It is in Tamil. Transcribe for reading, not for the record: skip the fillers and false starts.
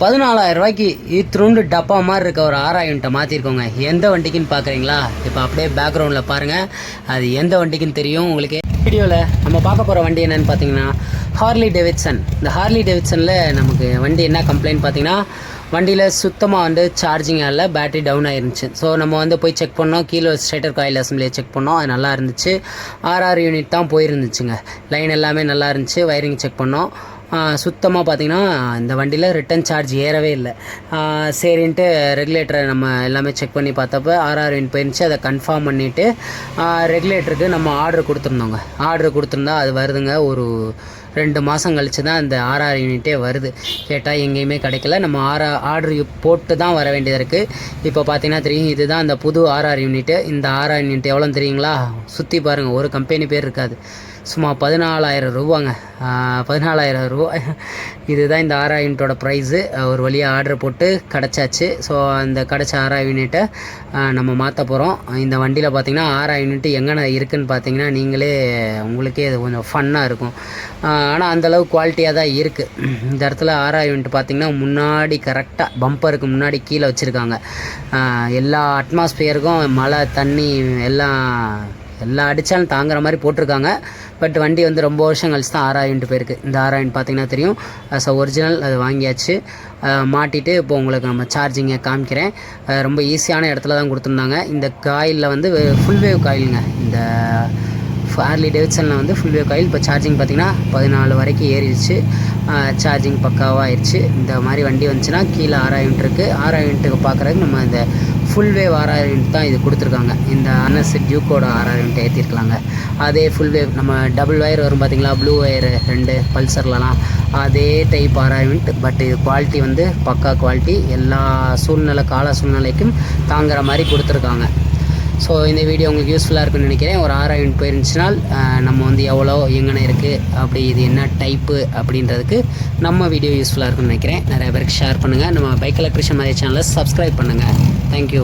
14,000 ரூபாய்க்கு இத்திருண்டு டப்பா மாதிரி இருக்க ஒரு 6000 யூனிட்டை மாற்றிருக்கோங்க. எந்த வண்டிக்குன்னு பார்க்குறீங்களா? இப்போ அப்படியே பேக்ரவுண்டில் பாருங்கள், அது எந்த வண்டிக்குன்னு தெரியும் உங்களுக்கு. வீடியோவில் நம்ம பார்க்க போகிற வண்டி என்னென்னு பார்த்தீங்கன்னா ஹார்லி டேவிட்சன். இந்த ஹார்லி டேவிட்சனில் நமக்கு வண்டி என்ன கம்ப்ளைண்ட் பார்த்தீங்கன்னா, வண்டியில் சுத்தமாக வந்து சார்ஜிங் ஆகல, பேட்டரி டவுன் ஆயிருந்துச்சு. ஸோ நம்ம வந்து போய் செக் பண்ணோம், கீழே ஸ்டேட்டர் காயில் அசம்பிளியை செக் பண்ணோம், அது நல்லா இருந்துச்சு. 6 யூனிட் தான் போயிருந்துச்சுங்க. லைன் எல்லாமே நல்லா இருந்துச்சு. வயரிங் செக் பண்ணோம். சுத்தமாக பார்த்திங்கன்னா இந்த வண்டியில் ரிட்டன் சார்ஜ் ஏறவே இல்லை. சரின்ட்டு ரெகுலேட்டரை நம்ம எல்லாமே செக் பண்ணி பார்த்தப்போ 6 யூனிட் போயிருந்துச்சு. அதை கன்ஃபார்ம் பண்ணிவிட்டு ரெகுலேட்டருக்கு நம்ம ஆர்டர் கொடுத்துருந்தோங்க. ஆர்டர் கொடுத்துருந்தா அது வருதுங்க. ஒரு 2 மாதம் கழித்து தான் இந்த 6 யூனிட்டே வருது. கேட்டால் எங்கேயுமே கிடைக்கல. நம்ம ஆர்டர் போட்டு தான் வர வேண்டியது இருக்குது. இப்போ பார்த்தீங்கன்னா தெரியும், இதுதான் இந்த புது 6 யூனிட்டு. இந்த 6 யூனிட் எவ்வளோன்னு தெரியுங்களா? சுற்றி பாருங்கள், ஒரு கம்பெனி பேர் இருக்காது. சும்மா 14,000 ரூபாங்க. 14,000 ரூபா. இதுதான் இந்த 6 யூனிட்டோட ப்ரைஸு. ஒரு வழியாக ஆர்டர் போட்டு கிடச்சாச்சு. ஸோ அந்த கிடச்ச 6 யூனிட்டை நம்ம மாற்ற போகிறோம். இந்த வண்டியில் பார்த்திங்கன்னா 6 யூனிட்டு எங்கே இருக்குதுன்னு பார்த்தீங்கன்னா உங்களுக்கே இது கொஞ்சம் ஃபன்னாக இருக்கும். ஆனால் அந்தளவு குவாலிட்டியாக தான் இருக்குது. இந்த இடத்துல 6 யூனிட் பார்த்திங்கன்னா முன்னாடி கரெக்டாக பம்பருக்கு முன்னாடி கீழே வச்சுருக்காங்க. எல்லா அட்மாஸ்பியருக்கும் மழை தண்ணி எல்லாம் அடித்தாலும் தாங்குற மாதிரி போட்டிருக்காங்க. பட் வண்டி வந்து ரொம்ப வருஷம் கழிச்சு தான் 6 யூனிட் போயிருக்கு. இந்த 6 யூனிட் பார்த்திங்கன்னா தெரியும், ஒரிஜினல். அது வாங்கியாச்சு, மாட்டிட்டு இப்போ உங்களுக்கு நம்ம சார்ஜிங்கை காமிக்கிறேன். ரொம்ப ஈஸியான இடத்துல தான் கொடுத்துருந்தாங்க. இந்த காயிலில் வந்து ஃபுல் வேவ் காயிலுங்க. இந்த ஹார்லி டேவிட்சனில் வந்து ஃபுல் வேவ் காயில். இப்போ சார்ஜிங் பார்த்திங்கன்னா 14 வரைக்கும் ஏறிடுச்சு. சார்ஜிங் பக்காவாக ஆயிடுச்சு. இந்த மாதிரி வண்டி வந்துச்சுன்னா கீழே 6 யூனிட் இருக்குது. 6 யூனிட்டுக்கு பார்க்குறதுக்கு நம்ம இந்த ஃபுல் வேவ் 6 யூனிட் தான் இது கொடுத்துருக்காங்க. இந்த RS டியூக்கோட 6 யூனிட் ஏற்றிருக்கலாங்க. அதே ஃபுல் வேவ் நம்ம டபுள் ஒயர் வரும் பார்த்திங்களா, ப்ளூ ஒயர் 2 பல்சர்லலாம், அதே டைப் 6 யூனிட். பட் இது குவாலிட்டி வந்து பக்கா குவாலிட்டி. எல்லா கால சூழ்நிலைக்கும் தாங்குகிற மாதிரி கொடுத்துருக்காங்க. ஸோ இந்த வீடியோ உங்களுக்கு யூஸ்ஃபுல்லாக இருக்குன்னு நினைக்கிறேன். ஒரு 6 யூனிட் போயிருந்துச்சுனால் நம்ம வந்து எவ்வளோ எங்கே இருக்குது, அப்படி இது என்ன டைப்பு அப்படின்றதுக்கு நம்ம வீடியோ யூஸ்ஃபுல்லாக இருக்குன்னு நினைக்கிறேன். நிறைய பேருக்கு ஷேர் பண்ணுங்கள். நம்ம பைக் எலக்ட்ரிஷியன் மாதிரி சேனலை சப்ஸ்கிரைப் பண்ணுங்கள். தேங்க்யூ.